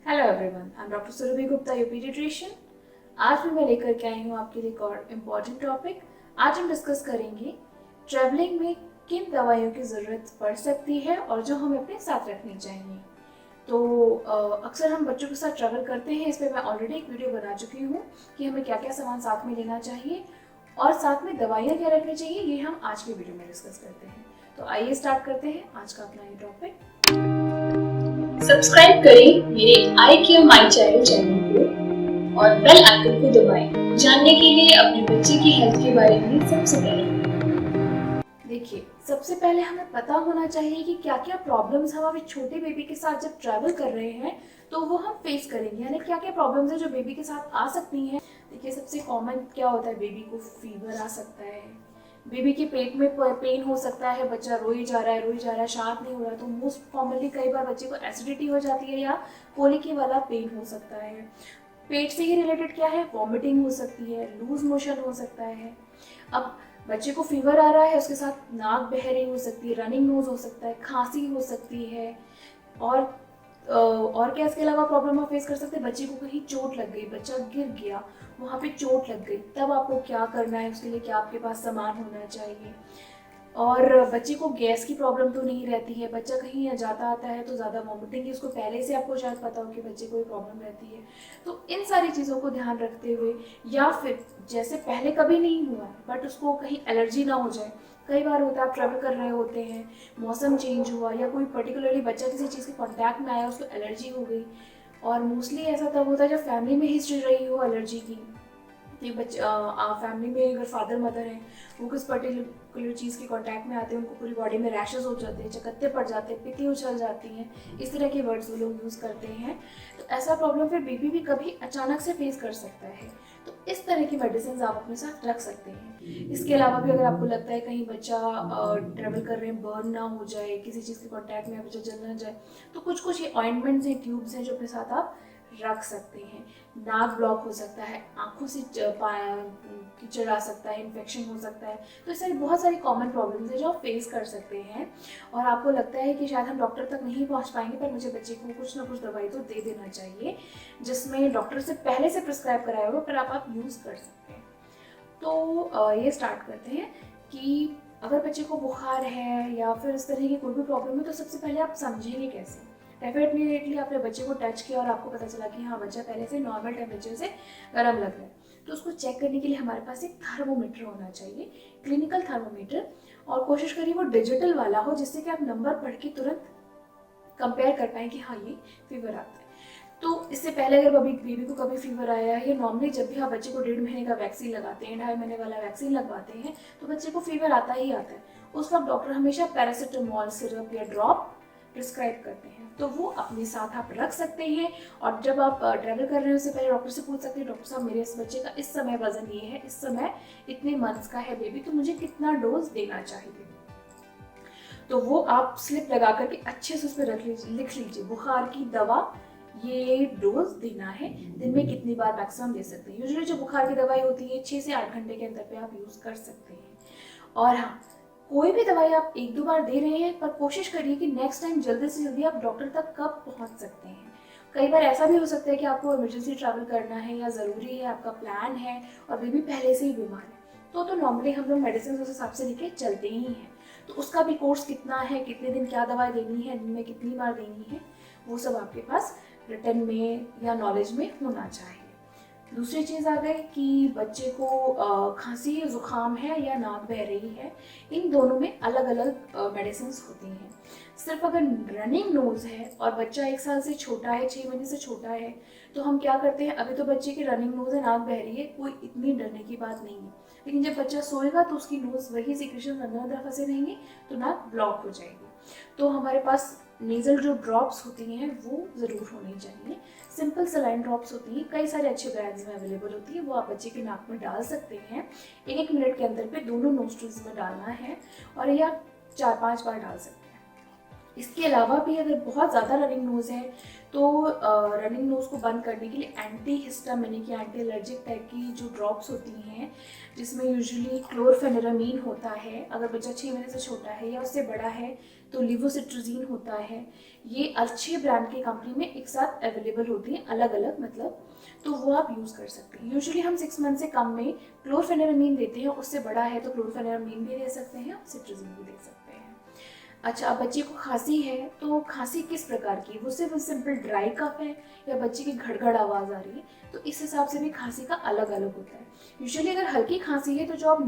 Hello everyone, I am doctor Surabhi Gupta, your paediatrician. आज भी मैं लेकर के आई हूँ आपके लिए एक और इम्पॉर्टेंट टॉपिक। आज हम डिस्कस करेंगे ट्रैवलिंग में किन दवाइयों की ज़रूरत पड़ सकती है और जो हमें अपने साथ रखनी चाहिए। तो अक्सर हम बच्चों के साथ ट्रैवल करते हैं, इस पर मैं ऑलरेडी एक वीडियो बना चुकी हूँ कि हमें क्या क्या सामान साथ में लेना चाहिए और साथ में दवाइयाँ क्या रखनी चाहिए, ये हम आज की वीडियो में डिस्कस करते हैं। तो आइए स्टार्ट करते हैं आज का अपना ये टॉपिक। सब्सक्राइब करें मेरे आई केयर माई चाइल्ड चैनल को और बेल आइकन को दबाएं जानने के लिए अपने बच्चे की हेल्थ के बारे में सबसे पहले। देखिए, सबसे पहले हमें पता होना चाहिए कि क्या क्या प्रॉब्लम्स हम अभी छोटे बेबी के साथ जब ट्रैवल कर रहे हैं तो वो हम फेस करेंगे, यानी क्या क्या प्रॉब्लम्स है जो बेबी के साथ आ सकती हैं। देखिए, सबसे कॉमन क्या होता है, बेबी को फीवर आ सकता है, बेबी के पेट में पेन हो सकता है, बच्चा रोई जा रहा है, शांत नहीं हो रहा। तो मोस्ट कॉमनली कई बार बच्चे को एसिडिटी हो जाती है या कोलिकी वाला पेन हो सकता है। पेट से ही रिलेटेड क्या है, वॉमिटिंग हो सकती है, लूज मोशन हो सकता है। अब बच्चे को फीवर आ रहा है, उसके साथ नाक बह रही हो सकती है, रनिंग नोज हो सकता है, खांसी हो सकती है। और और क्या इसके अलावा प्रॉब्लम आप फेस कर सकते हैं, बच्चे को कहीं चोट लग गई, बच्चा गिर गया, वहाँ पे चोट लग गई, तब आपको क्या करना है, उसके लिए क्या आपके पास सामान होना चाहिए। और बच्चे को गैस की प्रॉब्लम तो नहीं रहती है, बच्चा कहीं जाता आता है तो ज़्यादा वॉमिटिंग की उसको पहले से आपको शायद पता हो कि बच्चे को प्रॉब्लम रहती है। तो इन सारी चीज़ों को ध्यान रखते हुए, या फिर जैसे पहले कभी नहीं हुआ बट उसको कहीं एलर्जी ना हो जाए। कई बार होता है आप ट्रैवल कर रहे होते हैं, मौसम चेंज हुआ या कोई पर्टिकुलरली बच्चा किसी चीज़ के कॉन्टैक्ट में आया, उसको एलर्जी हो गई। और मोस्टली ऐसा तब होता है जब फैमिली में हिस्ट्री रही हो एलर्जी की। ये बच्चे फैमिली में अगर फादर मदर हैं, वो किस पर्टिकुलर चीज़ के कांटेक्ट में आते हैं, उनको पूरी बॉडी में रैशेस हो जाते हैं, चकत्ते पड़ जाते हैं, पित्ती उछल जाती हैं, इस तरह के वर्ड्स वो लोग यूज़ करते हैं। तो ऐसा प्रॉब्लम फिर बेबी भी कभी अचानक से फेस कर सकता है। तो इस तरह की मेडिसिन आप अपने साथ रख सकते हैं। इसके अलावा भी अगर आपको लगता है कहीं बच्चा ट्रेवल कर रहे हैं बर्न ना हो जाए, किसी चीज़ के कॉन्टैक्ट में बच्चा जल ना जाए, तो कुछ कुछ ये ऑइंटमेंट्स हैं, ट्यूब्स हैं जो अपने साथ आप रख सकते हैं। नाक ब्लॉक हो सकता है, आंखों से कीचड़ आ सकता है, इन्फेक्शन हो सकता है। तो इस सारी बहुत सारी कॉमन प्रॉब्लम्स है जो आप फेस कर सकते हैं। और आपको लगता है कि शायद हम डॉक्टर तक नहीं पहुंच पाएंगे, पर मुझे बच्चे को कुछ ना कुछ दवाई तो दे देना चाहिए जिसमें डॉक्टर से पहले से प्रिस्क्राइब कराया होगा, पर आप यूज़ कर सकते हैं। तो ये स्टार्ट करते हैं कि अगर बच्चे को बुखार है या फिर इस तरह की कोई भी प्रॉब्लम है, तो सबसे पहले आप समझेंगे कैसे। डेफिनेटली आपने बच्चे को टच किया और आपको पता चला कि हाँ, बच्चा पहले से नॉर्मल टेम्परेचर से गर्म लग रहा है, तो उसको चेक करने के लिए हमारे पास एक थर्मोमीटर होना चाहिए, क्लिनिकल थर्मोमीटर। और कोशिश करिए वो डिजिटल वाला हो, जिससे कि आप नंबर पढ़ के तुरंत कंपेयर कर पाए कि हाँ, ये फीवर आता है। तो इससे पहले अगर बेबी को कभी फीवर आया है, या नॉर्मली जब भी आप बच्चे को 1.5 महीने का वैक्सीन लगाते हैं, 2.5 महीने वाला वैक्सीन लगवाते हैं, तो बच्चे को फीवर आता ही आता है। उस वक्त डॉक्टर हमेशा पैरासिटामोल सिरप या ड्रॉप प्रिस्क्राइब करते हैं, तो वो अपने साथ आप रख सकते हैं। और जब आप ट्रैवल कर रहे हैं उससे पहले डॉक्टर से पूछ सकते हैं, डॉक्टर साहब मेरे इस बच्चे का इस समय वजन ये है, इस समय इतने मंथ्स का है बेबी, तो मुझे कितना डोज देना चाहिए। तो वो आप स्लिप लगा करके अच्छे से उस पर लिख लीजिए, बुखार की दवा ये डोज देना है, दिन में कितनी बार मैक्सिमम दे सकते हैं। यूजुअली जो बुखार की दवाई होती है 6 से 8 घंटे के अंदर पे आप यूज कर सकते हैं। और हाँ, कोई भी दवाई आप 1-2 बार दे रहे हैं, पर कोशिश करिए कि नेक्स्ट टाइम जल्दी से जल्दी आप डॉक्टर तक कब पहुंच सकते हैं। कई बार ऐसा भी हो सकता है कि आपको इमरजेंसी ट्रैवल करना है या ज़रूरी है, आपका प्लान है और बेबी पहले से ही बीमार है, तो नॉर्मली हम लोग मेडिसिन उस हिसाब से लेके चलते ही हैं। तो उसका भी कोर्स कितना है, कितने दिन क्या दवाई देनी है, दिन में कितनी बार देनी है, वो सब आपके पास रिटर्न में या नॉलेज में होना चाहिए। दूसरी चीज़ आ गई कि बच्चे को खांसी जुकाम है या नाक बह रही है, इन दोनों में अलग अलग मेडिसिन होती हैं। सिर्फ अगर रनिंग नोज है और बच्चा 1 साल से छोटा है, 6 महीने से छोटा है, तो हम क्या करते हैं, अभी तो बच्चे की रनिंग नोज है, नाक बह रही है, कोई इतनी डरने की बात नहीं है। लेकिन जब बच्चा सोएगा तो उसकी नोज वही सिक्रेशन अंदर अंदर फंसे रहेंगे, तो नाक ब्लॉक हो जाएगी। तो हमारे पास नेजल जो ड्रॉप्स होती हैं वो ज़रूर होनी चाहिए। सिंपल सलाइन ड्रॉप्स होती हैं, कई सारे अच्छे ब्रांड्स में अवेलेबल होती है, वो आप बच्चे के नाक में डाल सकते हैं। 1-1 मिनट के अंदर पे दोनों नोस्ट्रिल्स में डालना है और ये आप 4-5 बार डाल सकते हैं। इसके अलावा भी अगर बहुत ज़्यादा रनिंग नोज है तो रनिंग नोज को बंद करने के लिए एंटी हिस्टामिनिक या एंटी एलर्जिक टाइप की जो ड्रॉप्स होती हैं, जिसमें यूजुअली क्लोरफेनेरामीन होता है, अगर बच्चा 6 महीने से छोटा है या उससे बड़ा है तो लिवोसिट्राजीन होता है। ये अच्छे ब्रांड की कंपनी में एक साथ अवेलेबल होती हैं, अलग अलग मतलब, तो वो आप यूज़ कर सकते हैं। यूजुअली हम 6 मंथ से कम में क्लोरफेनेरामीन देते हैं, उससे बड़ा है तो क्लोरफेनेरामीन भी दे सकते हैं, सिट्राजीन भी दे सकते हैं। अच्छा, अब बच्चे को खांसी है तो खांसी किस प्रकार की, वो सिर्फ सिंपल ड्राई कफ है या बच्चे की घड़घड़ आवाज़ आ रही है, तो इस हिसाब से भी खांसी का अलग अलग होता है। यूजुअली अगर हल्की खांसी है तो जो आप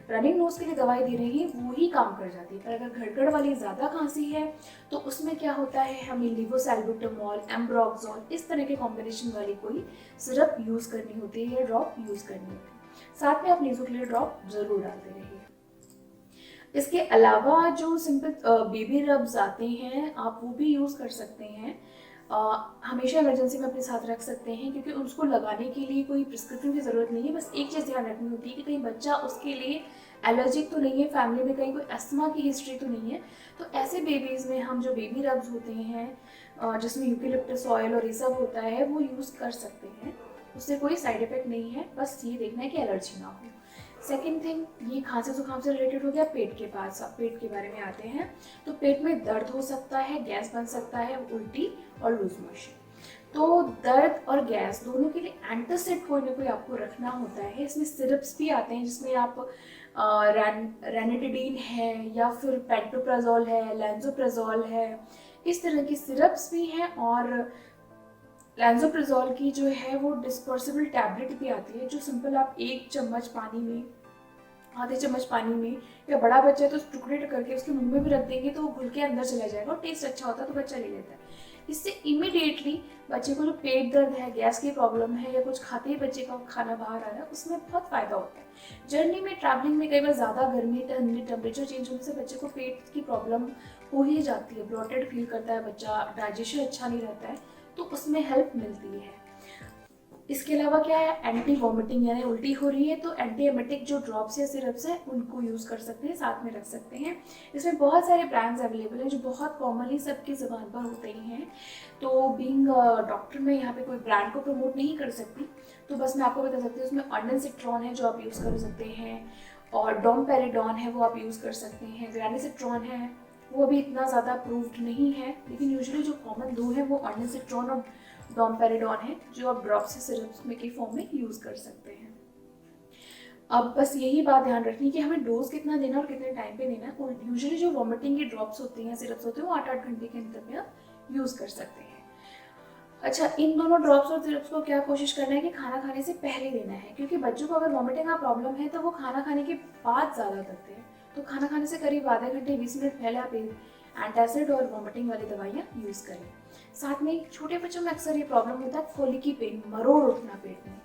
रनिंग नोज के लिए दवाई दे रहे हैं वो ही काम कर जाती है, पर अगर घड़घड़ वाली ज़्यादा खांसी है तो उसमें क्या होता है, हमें लिवोसैल्बुटामॉल, एम्ब्रोक्सोल इस तरह के कॉम्बिनेशन वाली कोई सिरप यूज़ करनी होती है या ड्रॉप यूज़ करनी होती है। साथ में आप नेज़ोक्लियर ड्रॉप ज़रूर डालते रहिए। इसके अलावा जो सिंपल बेबी रब्स आते हैं आप वो भी यूज़ कर सकते हैं। हमेशा इमरजेंसी में अपने साथ रख सकते हैं, क्योंकि उसको लगाने के लिए कोई प्रिस्क्रिप्शन की ज़रूरत नहीं है। बस एक चीज़ ध्यान रखनी होती है कि कहीं बच्चा उसके लिए एलर्जिक तो नहीं है, फैमिली में कहीं कोई अस्थमा की हिस्ट्री तो नहीं है। तो ऐसे बेबीज़ में हम जो बेबी रब्स होते हैं जिसमें यूकेलिप्टस ऑयल और ये सब होता है वो यूज़ कर सकते हैं, उससे कोई साइड इफेक्ट नहीं है। बस ये देखना है कि एलर्जी ना हो। सेकेंड थिंग, ये खांसी जुकाम से रिलेटेड हो गया। पेट के पास, अब पेट के बारे में आते हैं। तो पेट में दर्द हो सकता है, गैस बन सकता है, उल्टी और लूज मोशन। तो दर्द और गैस दोनों के लिए एंटासिड कोई ना कोई आपको रखना होता है। इसमें सिरप्स भी आते हैं जिसमें आप रैनिटिडीन है या फिर पेंटोप्राजोल है, लैंसोप्राजोल है, इस तरह की सिरप्स भी हैं। और लैंसोप्राजोल की जो है वो डिस्पर्सिबल टैबलेट भी आती है, जो सिंपल आप 1 चम्मच पानी में, आधे चम्मच पानी में, या बड़ा बच्चा है तो टुकड़े करके उसके मुंह में भी रख देंगे तो वो घुल के अंदर चला जाएगा और टेस्ट अच्छा होता है तो बच्चा ले लेता है। इससे इमिडिएटली बच्चे को जो पेट दर्द है, गैस की प्रॉब्लम है या कुछ खाते ही बच्चे का खाना बाहर आ रहा है, उसमें बहुत फायदा होता है। जर्नी में, ट्रैवलिंग में कई बार ज़्यादा गर्मी, ठंडी, टेम्परेचर चेंज होने से बच्चे को पेट की प्रॉब्लम हो ही जाती है, ब्लोटेड फील करता है बच्चा, डाइजेशन अच्छा नहीं रहता है, तो उसमें हेल्प मिलती है। इसके अलावा क्या है, एंटी वॉमिटिंग, यानी उल्टी हो रही है तो एंटी एमेटिक जो ड्रॉप्स या सिरप्स है उनको यूज़ कर सकते हैं, साथ में रख सकते हैं। इसमें बहुत सारे ब्रांड्स अवेलेबल हैं जो बहुत कॉमनली सबकी ज़बान पर होते ही हैं। तो बीइंग डॉक्टर मैं यहाँ पे कोई ब्रांड को प्रमोट नहीं कर सकती, तो बस मैं आपको बता सकती हूँ उसमें ऑर्डेंसिट्रॉन है जो आप यूज़ कर सकते हैं, और डोमपेरिडॉन है वो आप यूज़ कर सकते हैं, ग्रेनिसिट्रॉन है वो अभी इतना ज़्यादा अप्रूव्ड नहीं है, लेकिन यूजुअली जो कॉमन दो है वो ऑर्डेंसिट्रॉन और डोमपेरिडॉन है जो आप ड्रॉप्स या सिरप्स में के फॉर्म में यूज़ कर सकते हैं। अब बस यही बात ध्यान रखनी कि हमें डोज कितना देना और कितने टाइम पे देना है। और यूजुअली जो वॉमिटिंग की ड्रॉप्स होती हैं, सिरप्स होते हैं, वो 8-8 घंटे के अंदर में आप यूज़ कर सकते हैं। अच्छा, इन दोनों ड्रॉप्स और सिरप्स को क्या कोशिश करना है कि खाना खाने से पहले देना है, क्योंकि बच्चों को अगर वॉमिटिंग का प्रॉब्लम है तो वो खाना खाने के बाद ज़्यादा करते हैं। तो खाना खाने से करीब आधे घंटे 20 मिनट पहले आप एंटासिड और वॉमिटिंग वाली दवाइयाँ यूज़ करें। साथ में छोटे बच्चों में अक्सर ये प्रॉब्लम होता है फोलिकी पेन, मरोड़ उठना पेट में,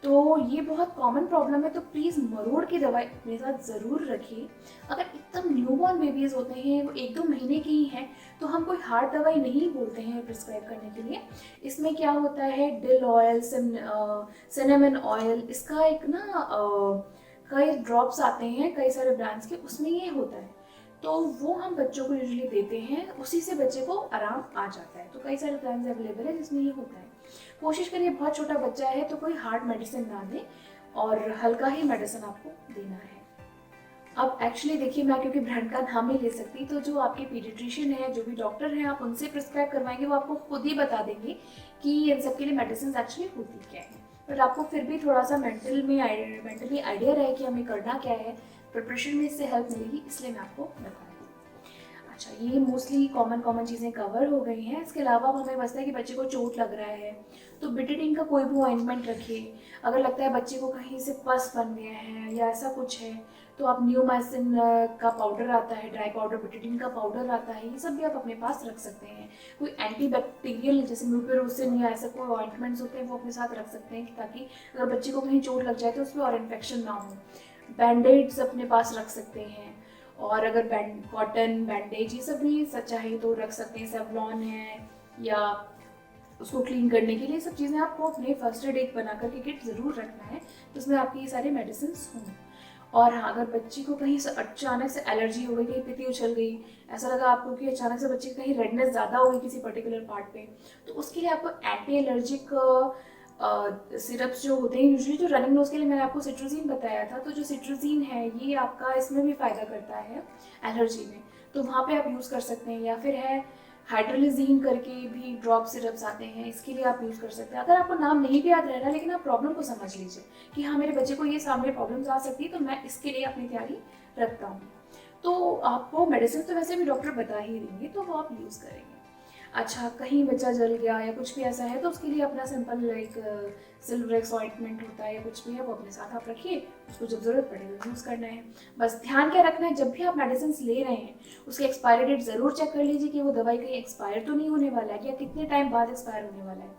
तो ये बहुत कॉमन प्रॉब्लम है। तो प्लीज़ मरोड़ की दवाई अपने साथ ज़रूर रखिए। अगर एकदम न्यूबॉर्न बेबीज़ होते हैं, वो 1-2 महीने की ही हैं, तो हम कोई हार्ड दवाई नहीं बोलते हैं प्रिस्क्राइब करने के लिए। इसमें क्या होता है, डिल ऑयल, सिनेमन ऑयल, इसका एक ना कई ड्रॉप्स आते हैं कई सारे ब्रांड्स के, उसमें ये होता है, तो वो हम बच्चों को यूजुअली देते हैं, उसी से बच्चे को आराम आ जाता है। तो कई सारे ब्रांड्स अवेलेबल है जिसमें ये होता है। कोशिश करिए बहुत छोटा बच्चा है तो कोई हार्ड मेडिसिन ना दें और हल्का ही मेडिसिन आपको देना है। अब एक्चुअली देखिए, मैं क्योंकि ब्रांड का नाम नहीं ले सकती, तो जो आपके पीडियाट्रिशियन है, जो भी डॉक्टर हैं, आप उनसे प्रिस्क्राइब करवाएंगे, वो आपको खुद ही बता देंगे कि इन सब के लिए मेडिसिन एक्चुअली होती क्या है। बट आपको फिर भी थोड़ा सा मेंटली आइडिया रहे कि हमें करना क्या है, प्रिपरेशन में इससे हेल्प मिलेगी, इसलिए मैं आपको बता रही हूँ। अच्छा, ये मोस्टली कॉमन चीज़ें कवर हो गई हैं। इसके अलावा हमें बचता है कि बच्चे को चोट लग रहा है तो बिटाडीन का कोई भी ऑइंटमेंट रखिए। अगर लगता है बच्चे को कहीं से पस बन गया है या ऐसा कुछ है तो आप नियोमाइसिन का पाउडर आता है, ड्राई पाउडर, बिटाडीन का पाउडर आता है, ये सब भी आप अपने पास रख सकते हैं। कोई एंटीबैक्टीरियल जैसे म्यूपेरोसिन या ऐसा कोई ऑइंटमेंट्स होते हैं वो अपने साथ रख सकते हैं, ताकि अगर बच्चे को कहीं चोट लग जाए तो उसमें और इन्फेक्शन ना हो। बैंडेड्स अपने पास रख सकते हैं, और अगर कॉटन बैंडेज ये सब भी चाहे तो रख सकते हैं। सेवलॉन है या उसको क्लीन करने के लिए, सब चीज़ें आपको अपने फर्स्ट एड एक बना करके किट ज़रूर रखना है जिसमें आपकी ये सारे मेडिसिन हों। और हाँ, अगर बच्ची को कहीं से अचानक से एलर्जी हो गई, कहीं पित्ती उछल गई, ऐसा लगा आपको कि अचानक से बच्चे की कहीं रेडनेस ज़्यादा हो गई किसी पर्टिकुलर पार्ट पे, तो उसके लिए आपको एंटी एलर्जिक सिरप्स जो होते हैं यूजुअली, जो रनिंग नोज के लिए मैंने आपको सिट्रोजिन बताया था, तो जो सिट्रोजिन है ये आपका इसमें भी फ़ायदा करता है एलर्जी में, तो वहाँ पे आप यूज़ कर सकते हैं। या फिर है हाइड्रोलिजीन करके भी ड्रॉप सिरप्स आते हैं, इसके लिए आप यूज़ कर सकते हैं। अगर आपको नाम नहीं भी याद रह रहा, लेकिन आप प्रॉब्लम को समझ लीजिए कि हाँ, मेरे बच्चे को ये सामने प्रॉब्लम्स आ सकती है, तो मैं इसके लिए अपनी तैयारी रखता हूँ। तो आपको मेडिसिन तो वैसे भी डॉक्टर बता ही देंगे, तो वो आप यूज़ करेंगे। अच्छा, कहीं बच्चा जल गया या कुछ भी ऐसा है, तो उसके लिए अपना सिंपल लाइक सिल्वरेक्स ऑइंटमेंट होता है या कुछ भी है, वो अपने साथ आप रखिए, उसको जब ज़रूरत पड़ेगा यूज़ करना है। बस ध्यान क्या रखना है, जब भी आप मेडिसिन ले रहे हैं उसकी एक्सपायरी डेट ज़रूर चेक कर लीजिए कि वो दवाई कहीं एक्सपायर तो नहीं होने वाला है, या कितने टाइम बाद एक्सपायर होने वाला है।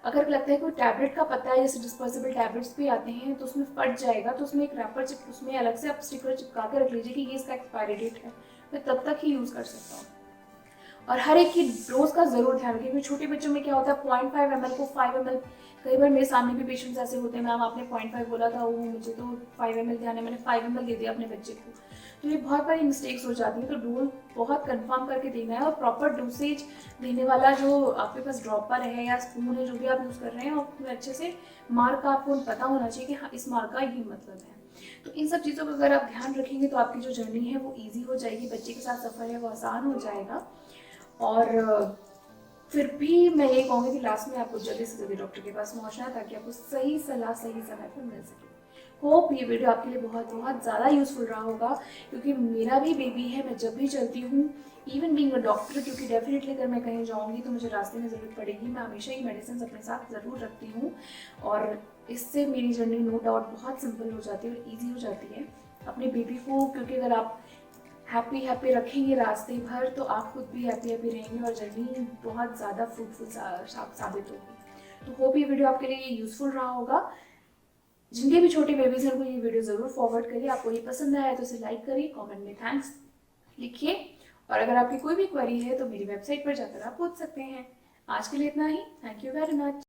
अगर लगता है कोई टैबलेट का पता है, जैसे डिस्पोजेबल टैबलेट्स भी आते हैं, तो उसमें फट जाएगा, तो उसमें एक रैपर उसमें अलग से आप स्टिकर चिपका के रख लीजिए कि ये इसका एक्सपायरी डेट है, मैं तब तक ही यूज़ कर सकता हूँ। और हर एक की डोज का जरूर ध्यान रखिए, क्योंकि छोटे बच्चों में क्या होता है 0.5 ml को 5 ml, कई बार मेरे सामने भी पेशेंट्स ऐसे होते हैं, मैम आपने 0.5 बोला था, वो मुझे तो 5 ml ध्यान है, मैंने 5 ml दे दिया अपने बच्चे को। तो ये बहुत बड़ी मिस्टेक्स हो जाती है, तो डोज बहुत कंफर्म करके देना है, और प्रॉपर डोसेज देने वाला जो आपके पास ड्रॉपर है या स्पून है, जो भी आप यूज़ कर रहे हैं, और अच्छे से मार्क आपको पता होना चाहिए कि हाँ, इस मार्क का ये मतलब है। तो इन सब चीज़ों का अगर आप ध्यान रखेंगे तो आपकी जो जर्नी है वो ईजी हो जाएगी, बच्चे के साथ सफ़र है वो आसान हो जाएगा। और फिर भी मैं ये कहूँगी कि लास्ट में आपको जल्दी से जल्दी डॉक्टर के पास पहुँचना है, ताकि आपको सही सलाह सही समय पर मिल सके। होप ये वीडियो आपके लिए बहुत बहुत ज़्यादा यूज़फुल रहा होगा, क्योंकि मेरा भी बेबी है, मैं जब भी चलती हूँ, इवन बीइंग अ डॉक्टर, क्योंकि डेफिनेटली अगर मैं कहीं जाऊँगी तो मुझे रास्ते में ज़रूरत पड़ेगी, मैं हमेशा ही मेडिसिन अपने साथ ज़रूर रखती हूँ, और इससे मेरी जर्नी नो डाउट बहुत सिंपल हो जाती है और ईजी हो जाती है अपने बेबी को, क्योंकि अगर आप हैप्पी रखेंगे रास्ते भर, तो आप खुद भी हैप्पी रहेंगे और जर्नी बहुत ज़्यादा फ्रूटफुल साबित होगी। तो होप ये वीडियो आपके लिए यूज़फुल रहा होगा। जिनके भी छोटे बेबीज हैं उनको ये वीडियो ज़रूर फॉरवर्ड करिए। आपको ये पसंद आया तो इसे लाइक करिए, कमेंट में थैंक्स लिखिए, और अगर आपकी कोई भी क्वेरी है तो मेरी वेबसाइट पर जाकर आप पूछ सकते हैं। आज के लिए इतना ही। Thank you very much.